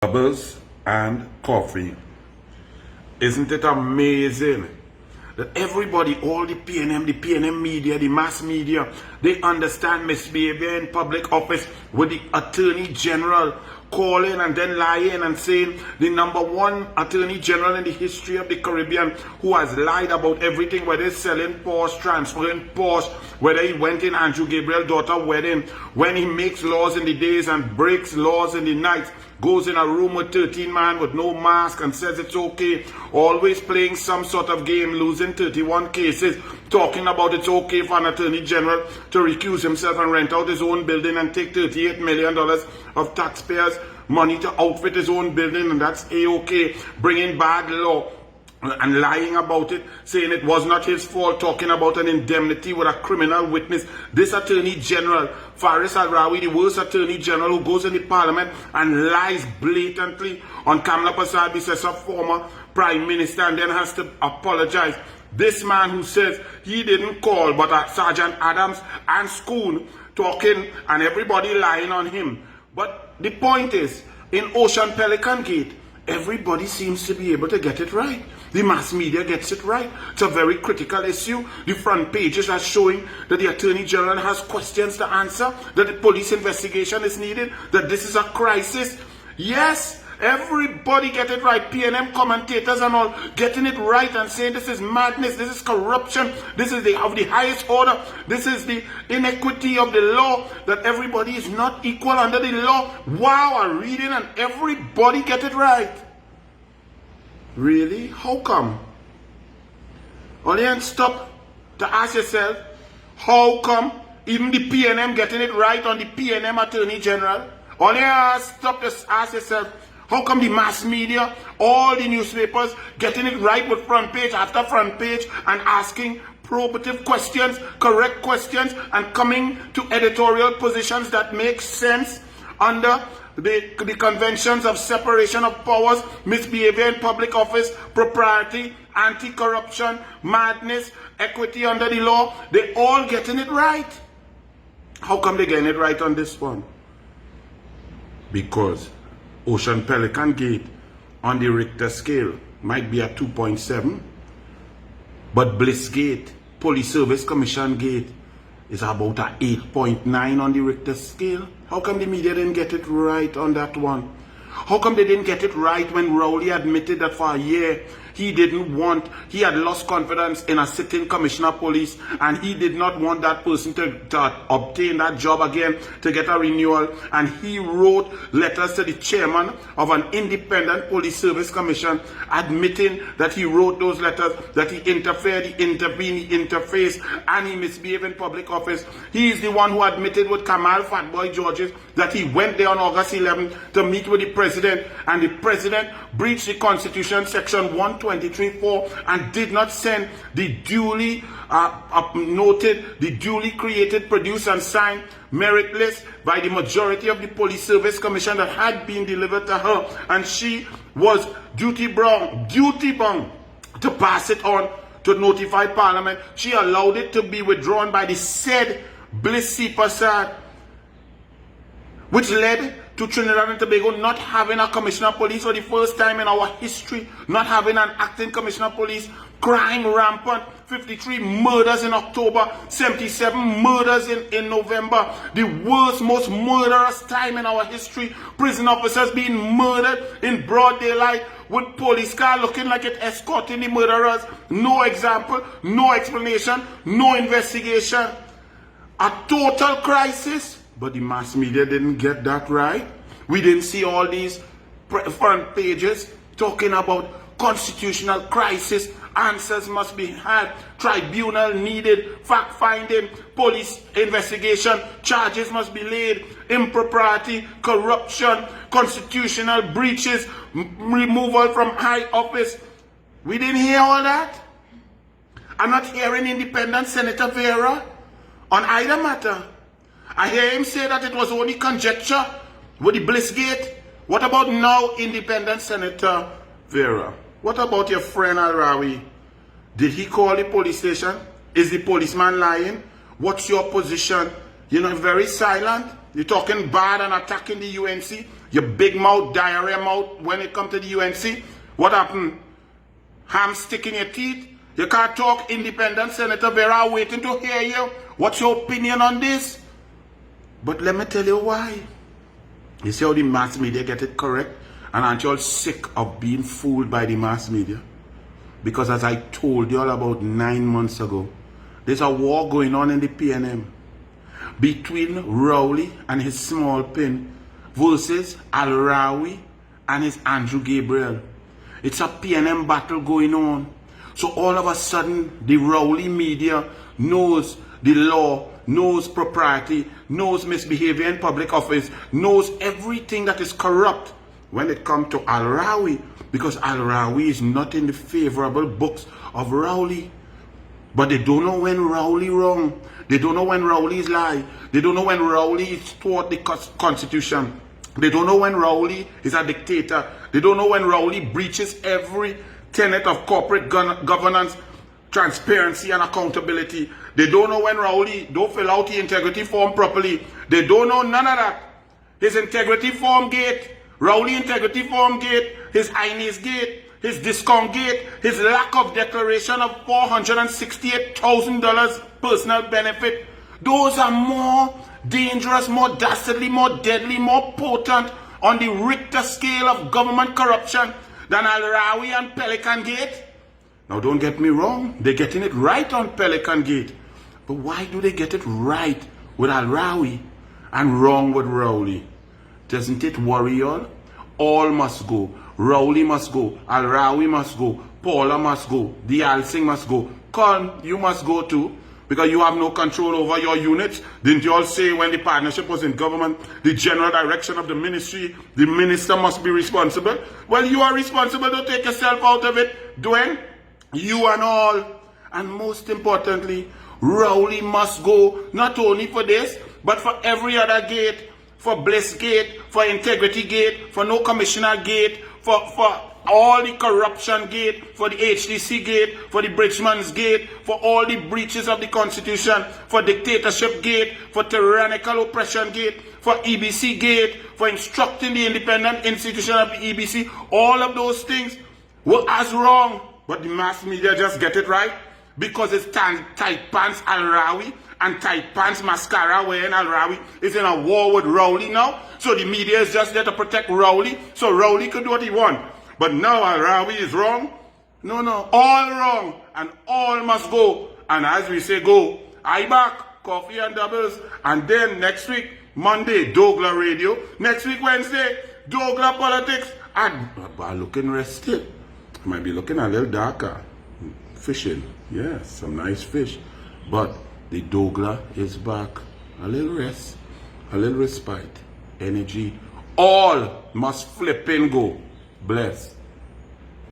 bubbles and coffee. Isn't it amazing that everybody, all the PNM media, the mass media, they understand misbehavior in public office with the Attorney General calling and then lying and saying the #1 Attorney General in the history of the Caribbean who has lied about everything, whether he's selling Porsche, transferring Porsche, whether he went in Andrew Gabriel's daughter's wedding, when he makes laws in the days and breaks laws in the nights, goes in a room with 13 men with no mask and says it's okay, always playing some sort of game, losing 31 cases, talking about it's okay for an Attorney General to recuse himself and rent out his own building and take $38 million of taxpayers' money to outfit his own building, and that's A-okay, bringing bad law and lying about it, saying it was not his fault, talking about an indemnity with a criminal witness. This Attorney General, Faris Al-Rawi, the worst Attorney General, who goes in the Parliament and lies blatantly on Kamala Persad, former Prime Minister, and then has to apologize. This man who says he didn't call, but Sergeant Adams and Schoon talking and everybody lying on him. But the point is, in Ocean Pelican Gate, everybody seems to be able to get it right. The mass media gets it right. It's a very critical issue. The front pages are showing that the Attorney General has questions to answer, that the police investigation is needed, that this is a crisis. Yes, everybody get it right. PNM commentators and all getting it right and saying this is madness, this is corruption, this is of the highest order, this is the inequity of the law, that everybody is not equal under the law. Wow, I'm reading and everybody get it right. Really? How come? Only and stop to ask yourself, how come even the PNM getting it right on the PNM Attorney General? Only stop to ask yourself, how come the mass media, all the newspapers getting it right with front page after front page and asking probative questions, correct questions, and coming to editorial positions that make sense under the conventions of separation of powers, misbehavior in public office, propriety, anti-corruption, madness, equity under the law? They all getting it right. How come they getting it right on this one? Because Ocean Pelican Gate on the Richter scale might be at 2.7, but Bliss Gate, Police Service Commission Gate, is about a 8.9 on the Richter scale. How come the media didn't get it right on that one? How come they didn't get it right when RAWI admitted that for a year he had lost confidence in a sitting commissioner of police, and he did not want that person to obtain that job again, to get a renewal, and he wrote letters to the chairman of an independent police service commission admitting that he wrote those letters, that he interfered, he intervened, he interfaced, and he misbehaved in public office. He is the one who admitted with Kamal Fatboy Georges that he went there on August 11th to meet with the president, and the president breached the Constitution section 123(4) and did not send the duly noted, the duly created, produced and signed merit list by the majority of the Police Service Commission that had been delivered to her, and she was duty bound to pass it on to notify Parliament. She allowed it to be withdrawn by the said Bliss C. Persad, which led to Trinidad and Tobago not having a commissioner of police for the first time in our history, not having an acting commissioner of police, crime rampant, 53 murders in October, 77 murders in November, the worst, most murderous time in our history, prison officers being murdered in broad daylight with police car looking like it escorting the murderers, no example, no explanation, no investigation, a total crisis. But the mass media didn't get that right. We didn't see all these front pages talking about constitutional crisis, answers must be had, tribunal needed, fact-finding, police investigation, charges must be laid, impropriety, corruption, constitutional breaches, removal from high office. We didn't hear all that. I'm not hearing independent Senator Vera on either matter. I hear him say that it was only conjecture with the Bliss Gate. What about now, independent Senator Vera? What about your friend Al-Rawi? Did he call the police station? Is the policeman lying? What's your position? You're not very silent. You're talking bad and attacking the UNC. Your big mouth, diarrhea mouth, when it comes to the UNC, what happened? Ham stick in your teeth? You can't talk. Independent Senator Vera waiting to hear you. What's your opinion on this? But let me tell you why. You see how the mass media get it correct? And aren't you all sick of being fooled by the mass media? Because as I told you all about 9 months ago, there's a war going on in the PNM between RAWI and his small pin versus RAWI and his Andrew Gabriel. It's a PNM battle going on. So all of a sudden, the RAWI media knows the law, knows propriety, knows misbehavior in public office, knows everything that is corrupt when it comes to RAWI, because RAWI is not in the favorable books of RAWI. But they don't know when RAWI wrong. They don't know when RAWI is lie. They don't know when RAWI is toward the Constitution. They don't know when RAWI is a dictator. They don't know when RAWI breaches every tenet of corporate governance, transparency and accountability. They don't know when RAWI don't fill out the integrity form properly. They don't know none of that. His integrity form gate, RAWI integrity form gate, his INES gate, his discount gate, his lack of declaration of $468,000 personal benefit. Those are more dangerous, more dastardly, more deadly, more potent on the Richter scale of government corruption than RAWI and Pelican Gate. Now don't get me wrong, they're getting it right on Pelican Gate. But why do they get it right with RAWI and wrong with RAWI? Doesn't it worry y'all? All must go. RAWI must go. RAWI must go. Paula must go. The Alsing must go. Con, you must go too. Because you have no control over your units. Didn't you all say when the partnership was in government, the general direction of the ministry, the minister must be responsible? Well, you are responsible to take yourself out of it, Dwayne. You and all. And most importantly, RAWI must go not only for this, but for every other gate. For Bliss Gate, for Integrity Gate, for No Commissioner Gate, for all the corruption gate, for the HDC gate, for the Bridgman's gate, for all the breaches of the Constitution, for dictatorship gate, for tyrannical oppression gate, for EBC gate, for instructing the independent institution of the EBC. All of those things were as wrong, but the mass media just get it right because it's tight pants RAWI and tight pants mascara wearing RAWI is in a war with RAWI now. So the media is just there to protect RAWI, so RAWI could do what he wants. But now RAWI is wrong? No, all wrong. And all must go. And as we say go, I back, coffee and doubles. And then next week, Monday, Douglas Radio. Next week, Wednesday, Douglas Politics. And I'm looking rested. I might be looking a little darker. Fishing. Yes, some nice fish. But the Douglas is back. A little rest. A little respite. Energy. All must flip and go. Bless.